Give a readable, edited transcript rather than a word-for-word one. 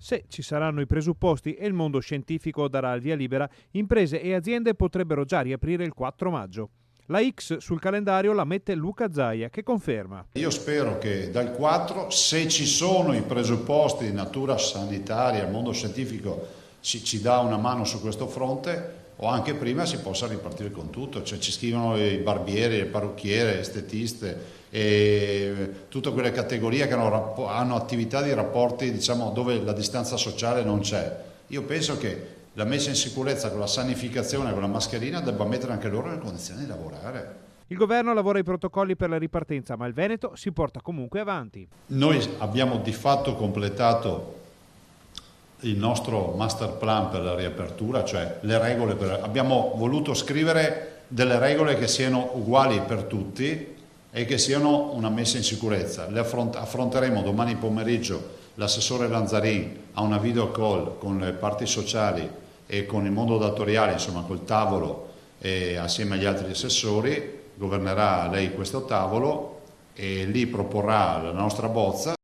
Se ci saranno i presupposti e il mondo scientifico darà il via libera, imprese e aziende potrebbero già riaprire il 4 maggio. La X sul calendario la mette Luca Zaia, che conferma. Io spero che dal 4, se ci sono i presupposti di natura sanitaria, il mondo scientifico ci dà una mano su questo fronte, o anche prima si possa ripartire con tutto, cioè ci scrivono i barbieri, le parrucchiere, le estetiste e tutte quelle categorie che hanno attività di rapporti, diciamo, dove la distanza sociale non c'è. Io penso che la messa in sicurezza con la sanificazione, con la mascherina, debba mettere anche loro nelle condizioni di lavorare. Il governo lavora ai protocolli per la ripartenza, ma il Veneto si porta comunque avanti. Noi abbiamo di fatto completato il nostro master plan per la riapertura, cioè le regole abbiamo voluto scrivere delle regole che siano uguali per tutti e che siano una messa in sicurezza. Le affronteremo domani pomeriggio. L'assessore Lanzarin ha una video call con le parti sociali e con il mondo datoriale, insomma col tavolo, e assieme agli altri assessori governerà lei questo tavolo e lì proporrà la nostra bozza.